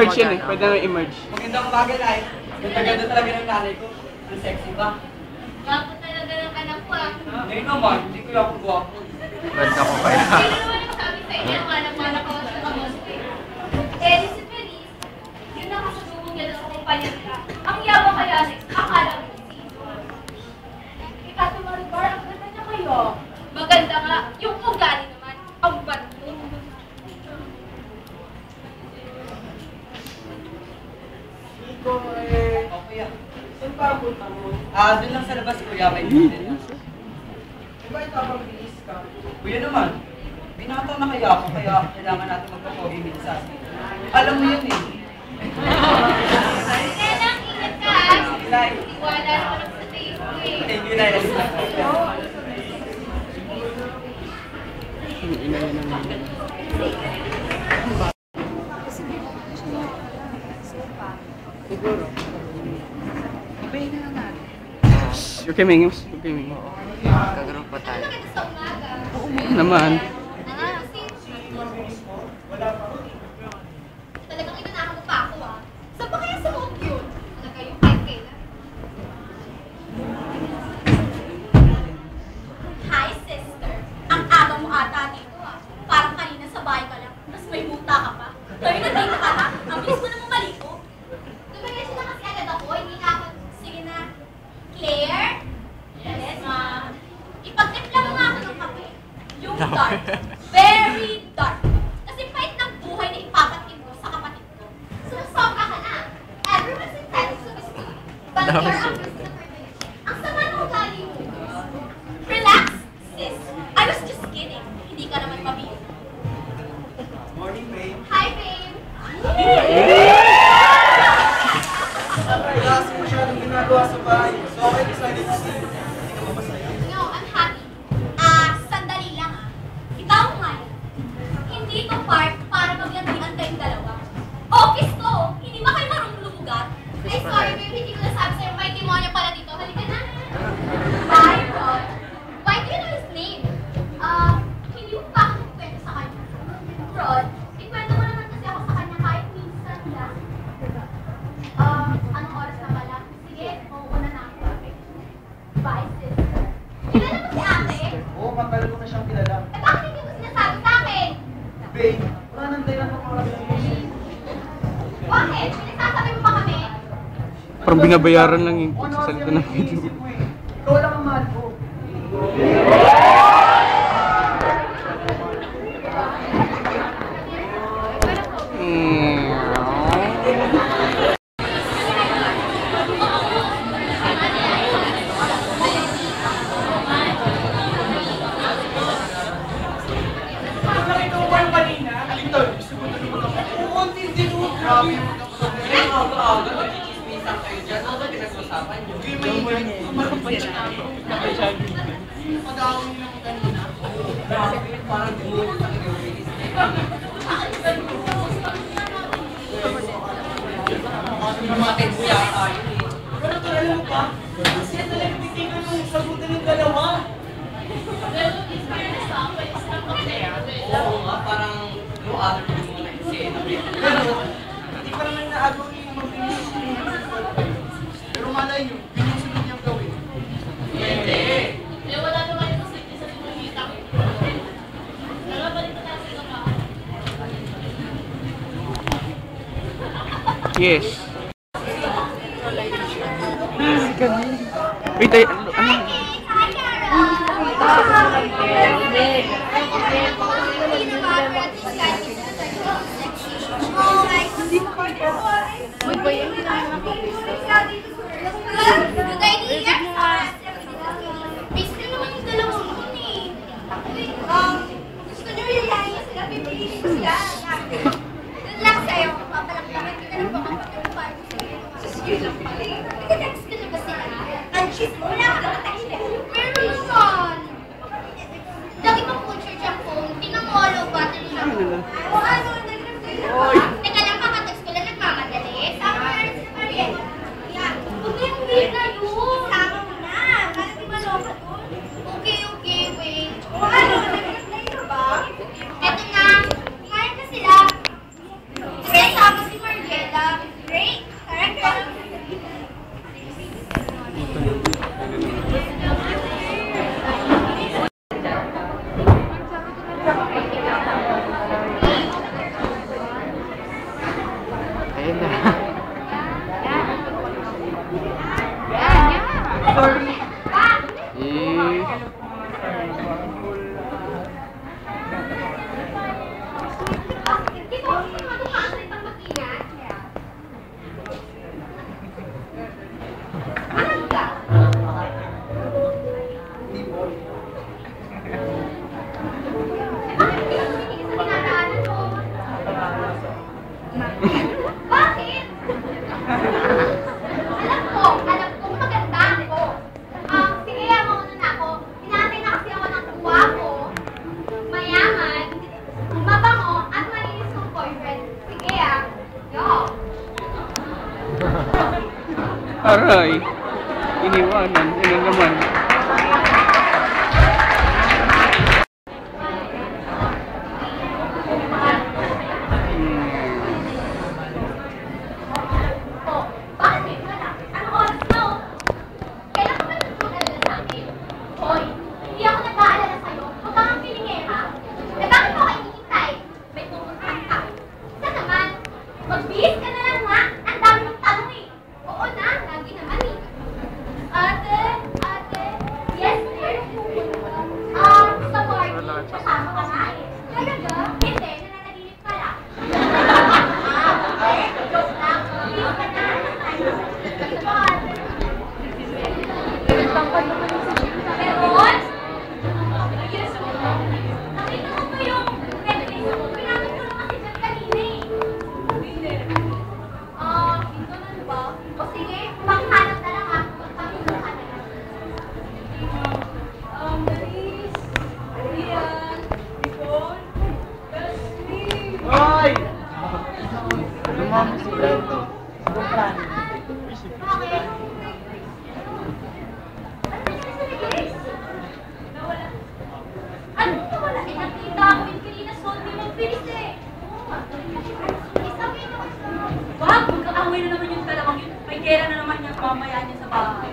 emerge yan eh. Pwede na emerge. Magandang umaga, Nay. Ganda-ganda talaga ng nanay ko. Ang sexy ba? Gwapo talaga ng anak ko ah. Ngayon naman, hindi ko ako guwapo. Ganda ko kaya. Sino naman yung sabi sa inyo, manang-manang ko sa kamoste. Eh, si Feliz, yun nakasalubong niya sa kumpanya nila. Ang yabang kaya, akala mo sino. Ikaso Maribar, ang ganda niya kayo. Maganda nga, yung ugali naman, ang bando. Iko, okay ah. Saan pa ang punta mo? Doon lang sa labas, kuya. May bilhin na. Diba ito ang mabilis ka? Kuya naman, binata na kaya ako, kaya kailangan natin magpapogi minsan. Alam mo yun eh. Kaya lang, ingat ka ah. Tiwala naman ako sa tayo eh. Thank you, Nay. Ina yan naman. Siguro. Ibayin na lang natin. Yung kimingos. Yung kimingos. Kagaroon pa tayo. Ano sa umaga? Naman. Talagang inanakan mo pa ako ah. Saan ba kaya sa loob yun? Talaga yung kahit kailan? Hi sister! Ang aga mo ata dito ah. Parang kanina sa bahay ka lang. Tapos may buta ka pa. Ngayon nandito ka na. Ang bilis mo naman maliko. Tumagay siya na kasi agad ako. Hindi na ako. Sige na. Claire? Yes, ma'am. Ipag-timpla mo nga ako ng kape. Yung dark. Very dark. Kasi fight ng buhay na ipapatin ko sa kapatid ko. Sumasobra ka na. Everyone's entitled to this food. But you're under the privilege. Ang sama ng ugali mo. Relax, sis. I was just kidding. Hindi ka naman mabili. Morning, babe. Hi, babe. Kasi masyadong ginagawa sa bahay. So, okay, decided to see. Hindi ka mapasaya. No, I'm happy. Sandali lang ah. Ikaw ngayon. Hindi to park para maglandian kayong dalawa. Office to. Hindi ba kayo marunong lumugar? Ay, sorry babe. Hindi ko nasabi sa'yo. May demonyo pala dito. Halika na. Bye, Rod. Why do you know his name? Hindi mo pa ako kwento sa kanya. Rod, ikwento mo naman kasi ako sa kanya kahit minsan lang. Anong oras na pala? Sige, mauuna na ako. Bye, sister. Kilala mo si ate? Oo, matagal ko na siyang kilala. Eh, bakit hindi mo sinasabi sa akin? Babe, wala nang dahilan ng oras na yun. Bakit? Pinagsasabi mo ba kami? Parang binabayaran lang yung Ano kasi salita ang ng video. iniisip ko eh. Ikaw lang ang mahal ko. Nakita mo ba yung kanina? Alito, gusto mo tulungan ako. Oo, hindi mo. Grabe yung magkakasabay. Ang aga-aga, nagkikismisan kayo dyan. Ano ba pinag-usapan nyo? Pag-awin nyo lang kanina. Grabe, parang gumulong sa inyo. Namatay mo yata yun eh. Pero tulala mo pa? Kasi talagang titignan yung sagutin ng dalawa. Oo nga, parang no other than mo na eksena. Pero, hindi pa naman naagaw yung mabilis niya. Pero malay nyo, pinusunod niyang gawin. Hindi. Eh, wala naman ito sa pinagkita ko. Nalabalita natin ito ka. Yes. Wait, ay, ano? Hi, Carol! Good idea! Basically naman yung dalawang yun eh. Gusto nyo yayain niya sila, pipiliin ko sila. Good luck sa'yo. Papalakpakan kita ng baka pag-party sa'yo. Yun lang pala eh. Nag-text ka na ba sila? Ang cheese mo, wala ka naka-text na. Meron naman. Lagi pang full charge ang phone. Tingnan mo, low battery lang. O ano, nag-review na ba? Teka lang, kakatext ko lang nagmamadali. Sama mo na si Mariela. Yan. Huwag na yung weird na yun. Sama mo na. Para di maloka doon. Okay, wait. O ano, nag-review na ba? Eto na. Kumain na sila. Kasi sama si Mariela. Ayun na. Sorry. Eh, Hindi ko kasi mag-translate ng mag-ingat. Ano ka? Bakit hindi ka tumitigil sa dinadaanan mo? Bakit? Alam ko, maganda ako. Sige, mauna na ako. Hinahantay na kasi ako ng kuha ko. Mayaman, mabango, at malinis kong boyfriend. Sige yo. aray. Iniwanan. Yan na naman. Oh, bakit? Wala. Anong oras na? Kailan ka ba nagpapalala sa akin? Hoy, hindi ako nag-aalala sa'yo. Huwag kang pilingera. Eh, bakit mo ako hinihintay? May pupuntahan ka. Isa naman, magbihis ka na lang nga. Ang dami mong tanong eh. Oo na, lagi naman eh. Ate, yes dear. Sa party, kasama ka na eh. Talaga? Hindi, nananaginip ka lang. Okay, joke lang. Bihis ka na. Meron? Yes po. Nakita mo ba yung necklace ko? Pinamit ko lang kasi dyan kanina eh. Hindi. Ganun ba? O sige, panghanap na lang ha. Magpamilok ka na lang. Maris, Rian, Nicole, Leslie. Hoy! Lumama sila ito. Bakit? Ano nangyari sa necklace? Nawala. Ano nawala? Eh, nakita ako yung Karina Soldi magbilis eh. Isabi niyo. Wag, magkaaway na naman yung dalawang yun. May gera na naman niya mamaya niya sa bahay.